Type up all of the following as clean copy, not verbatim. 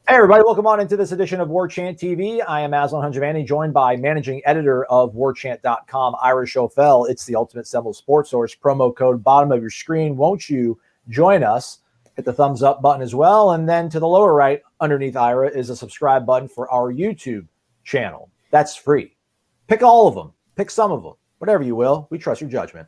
Hey, everybody, welcome on into this edition of Warchant TV. I am Aslan Hanjavani, joined by managing editor of Warchant.com, Ira Schoffel. It's the ultimate Seminoles sports source. Promo code bottom of your screen. Won't you join us? Hit the thumbs up button as well. And then to the lower right, underneath Ira, is a subscribe button for our YouTube channel. That's free. Pick all of them. Pick some of them. Whatever you will. We trust your judgment.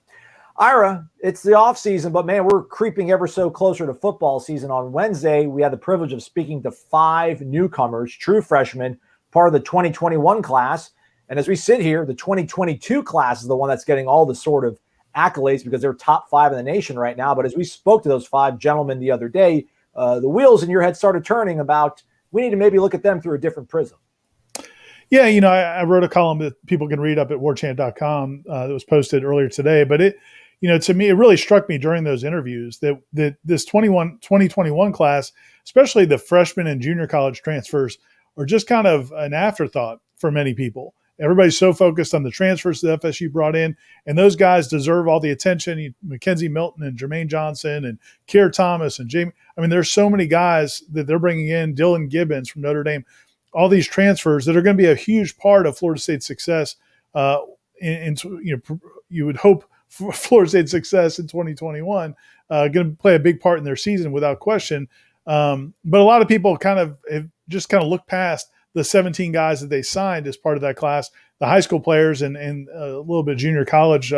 Ira, it's the off season, but man, we're creeping ever so closer to football season. On Wednesday, we had the privilege of speaking to 5 newcomers, true freshmen, part of the 2021 class. And as we sit here, the 2022 class is the one that's getting all the sort of accolades because they're top 5 in the nation right now. But as we spoke to those 5 gentlemen the other day, the wheels in your head started turning about we need to maybe look at them through a different prism. Yeah, I wrote a column that people can read up at warchant.com that was posted earlier today. But to me, it really struck me during those interviews that this 2021 class, especially the freshman and junior college transfers, are just kind of an afterthought for many people. Everybody's so focused on the transfers that FSU brought in, and those guys deserve all the attention. Mackenzie Milton and Jermaine Johnson and Keir Thomas and Jamie. I mean, there's so many guys that they're bringing in, Dylan Gibbons from Notre Dame, all these transfers that are going to be a huge part of Florida State's success. You would hope Florida State's success in 2021 going to play a big part in their season without question. But a lot of people have just looked past the 17 guys that they signed as part of that class, the high school players and a little bit of junior college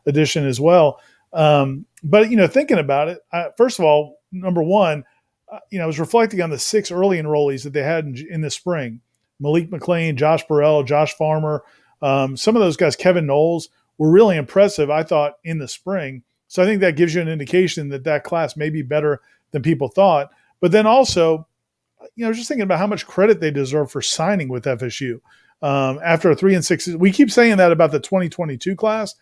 edition as well. But thinking about it, first of all, number one, I was reflecting on the 6 early enrollees that they had in the spring. Malik McLean, Josh Burrell, Josh Farmer, some of those guys, Kevin Noles, were really impressive, I thought, in the spring. So I think that gives you an indication that class may be better than people thought. But then also, just thinking about how much credit they deserve for signing with FSU. After a 3-6, we keep saying that about the 2022 class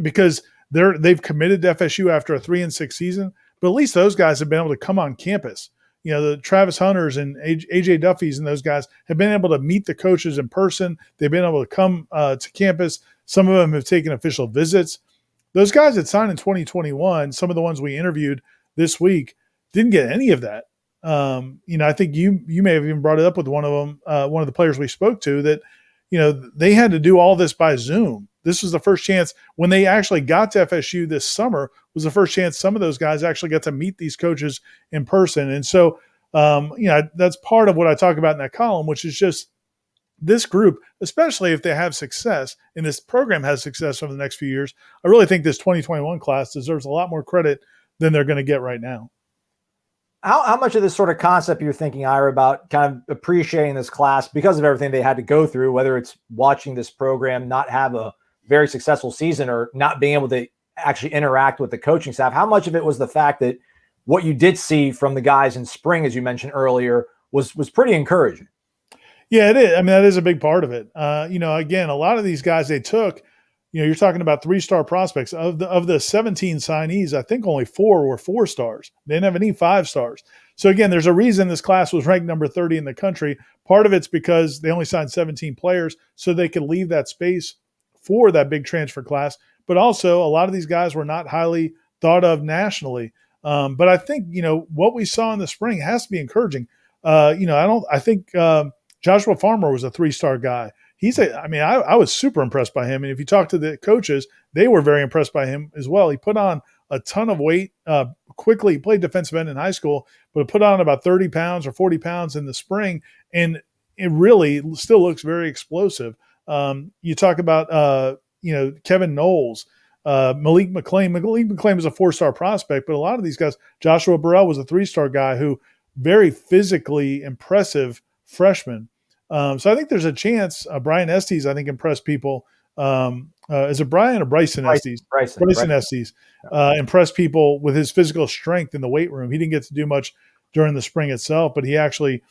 because they've committed to FSU after a 3-6 season. But at least those guys have been able to come on campus. The Travis Hunters and AJ Duffys and those guys have been able to meet the coaches in person. They've been able to come to campus. Some of them have taken official visits. Those guys that signed in 2021, some of the ones we interviewed this week, didn't get any of that. I think you may have even brought it up with one of them, one of the players we spoke to, that they had to do all this by Zoom. This was the first chance when they actually got to FSU this summer, was the first chance some of those guys actually got to meet these coaches in person. And so, that's part of what I talk about in that column, which is just this group, especially if they have success and this program has success over the next few years. I really think this 2021 class deserves a lot more credit than they're going to get right now. How much of this sort of concept you're thinking, Ira, about kind of appreciating this class because of everything they had to go through, whether it's watching this program not have a very successful season or not being able to actually interact with the coaching staff? How much of it was the fact that what you did see from the guys in spring, as you mentioned earlier, was pretty encouraging? Yeah, it is. I mean, that is a big part of it. Again, a lot of these guys they took, you're talking about 3-star prospects. Of the 17 signees, I think only 4 were 4 stars. They didn't have any 5 stars. So again, there's a reason this class was ranked number 30 in the country. Part of it's because they only signed 17 players so they could leave that space for that big transfer class. But also a lot of these guys were not highly thought of nationally. But I think, what we saw in the spring has to be encouraging. I think Joshua Farmer was a 3-star guy. I was super impressed by him. And if you talk to the coaches, they were very impressed by him as well. He put on a ton of weight quickly. He played defensive end in high school, but put on about 30 pounds or 40 pounds in the spring. And it really still looks very explosive. You talk about, Kevin Noles, Malik McLean. Malik McLean was a 4-star prospect, but a lot of these guys, Joshua Burrell was a 3-star guy who very physically impressive freshman. So I think there's a chance. Brian Estes, I think, impressed people. Is it Brian or Bryson Estes? Bryson Estes impressed people with his physical strength in the weight room. He didn't get to do much during the spring itself, but he actually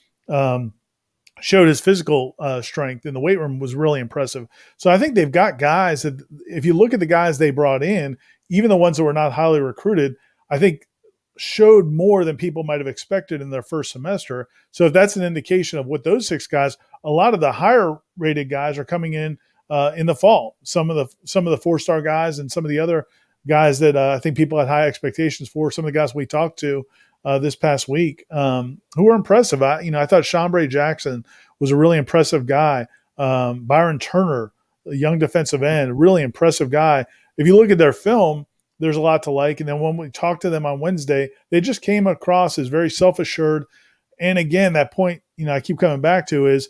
showed his physical strength in the weight room was really impressive. So I think they've got guys that, if you look at the guys they brought in, even the ones that were not highly recruited, I think showed more than people might have expected in their first semester. So if that's an indication of what those 6 guys, a lot of the higher rated guys are coming in the fall. Some of the 4-star guys and some of the other guys that I think people had high expectations for, some of the guys we talked to, this past week who were impressive. I thought Chambray Jackson was a really impressive guy. Byron Turner, a young defensive end, really impressive guy. If you look at their film, there's a lot to like. And then when we talked to them on Wednesday, they just came across as very self-assured. And again, that point, I keep coming back to is,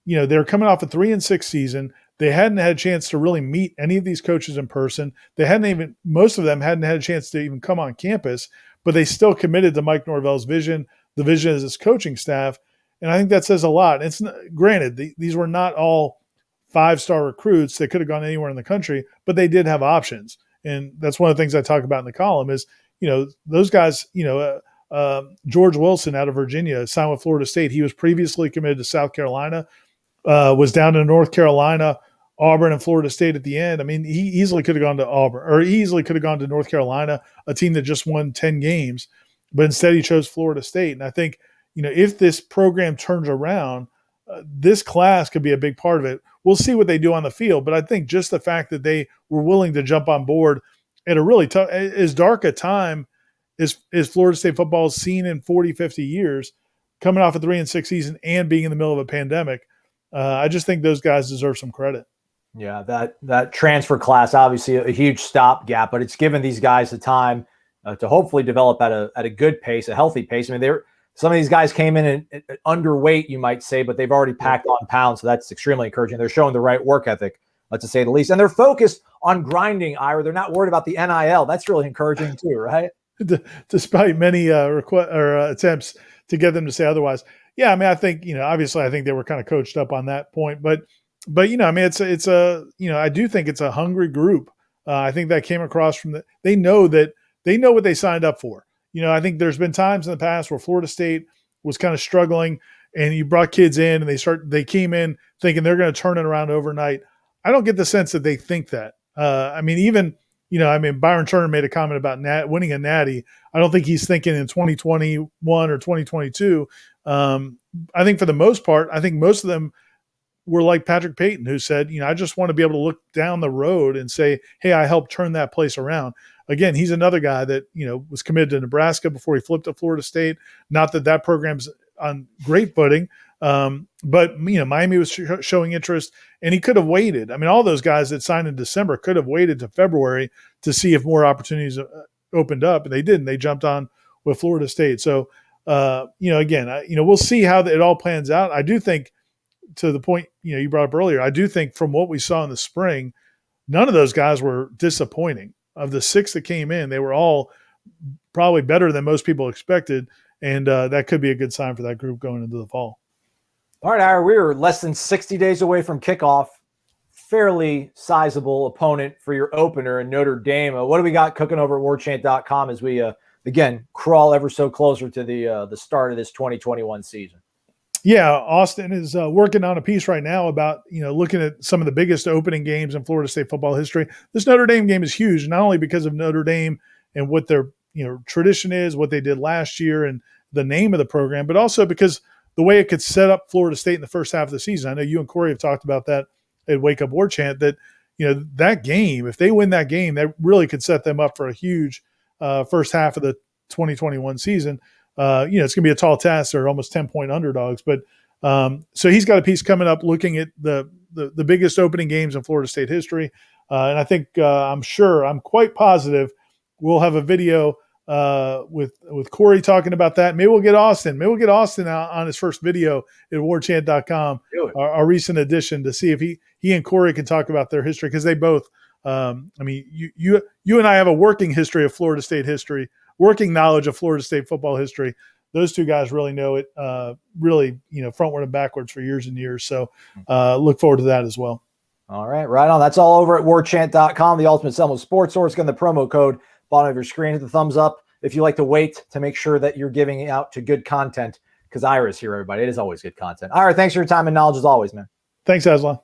they're coming off a 3-6 season. They hadn't had a chance to really meet any of these coaches in person. Most of them hadn't had a chance to even come on campus, but they still committed to Mike Norvell's vision, the vision of his coaching staff. And I think that says a lot. It's granted, these were not all 5-star recruits. They could have gone anywhere in the country, but they did have options. And that's one of the things I talk about in the column is, those guys, George Wilson out of Virginia signed with Florida State. He was previously committed to South Carolina, was down in North Carolina, Auburn, and Florida State at the end. I mean, he easily could have gone to Auburn, or he easily could have gone to North Carolina, a team that just won 10 games, but instead he chose Florida State. And I think, if this program turns around, this class could be a big part of it. We'll see what they do on the field, but I think just the fact that they were willing to jump on board at a really tough, as dark a time as Florida State football has seen in 40, 50 years, coming off a 3-6 season and being in the middle of a pandemic. I just think those guys deserve some credit. Yeah, that transfer class, obviously a huge stopgap, but it's given these guys the time to hopefully develop at a good pace, a healthy pace. I mean, some of these guys came in at underweight, you might say, but they've already packed on pounds, so that's extremely encouraging. They're showing the right work ethic, to say the least, and they're focused on grinding. Ira, they're not worried about the NIL. That's really encouraging too, right? Despite many attempts to get them to say otherwise. Yeah, I mean, I think obviously, I think they were kind of coached up on that point, but I mean, it's I do think it's a hungry group. I think that came across from they know what they signed up for. I think there's been times in the past where Florida State was kind of struggling, and you brought kids in, and they came in thinking they're going to turn it around overnight. I don't get the sense that they think that. I mean, even Byron Turner made a comment about winning a natty. I don't think he's thinking in 2021 or 2022. I think for the most part, I think most of them were like Patrick Payton, who said, I just want to be able to look down the road and say, hey, I helped turn that place around. Again, he's another guy that, was committed to Nebraska before he flipped to Florida State. Not that program's on great footing, but, Miami was showing interest, and he could have waited. I mean, all those guys that signed in December could have waited to February to see if more opportunities opened up, and they didn't. They jumped on with Florida State. So, again, we'll see how it all plans out. I do think, to the point you brought up earlier, I do think from what we saw in the spring, none of those guys were disappointing. Of the 6 that came in, they were all probably better than most people expected, and that could be a good sign for that group going into the fall. All right, Ira, we're less than 60 days away from kickoff. Fairly sizable opponent for your opener in Notre Dame. What do we got cooking over at warchant.com as we, again, crawl ever so closer to the start of this 2021 season? Yeah, Austin is working on a piece right now about, looking at some of the biggest opening games in Florida State football history. This Notre Dame game is huge, not only because of Notre Dame and what their, tradition is, what they did last year and the name of the program, but also because the way it could set up Florida State in the first half of the season. I know you and Corey have talked about that at Wake Up Warchant, that, that game, if they win that game, that really could set them up for a huge first half of the 2021 season. It's going to be a tall task. They're almost 10-point underdogs. But so he's got a piece coming up looking at the biggest opening games in Florida State history. And I think I'm quite positive we'll have a video with Corey talking about that. Maybe we'll get Austin. Out on his first video at warchant.com, our recent addition, to see if he and Corey can talk about their history, because they both you and I have a working history of Florida State history, working knowledge of Florida State football history. Those two guys really know it, frontward and backwards for years and years. So look forward to that as well. All right, right on. That's all over at warchant.com, the ultimate Seminoles sports source. Again, the promo code, bottom of your screen. Hit the thumbs up if you like to wait to make sure that you're giving out to good content, because Ira's here, everybody. It is always good content. Ira, thanks for your time and knowledge as always, man. Thanks, Aslan.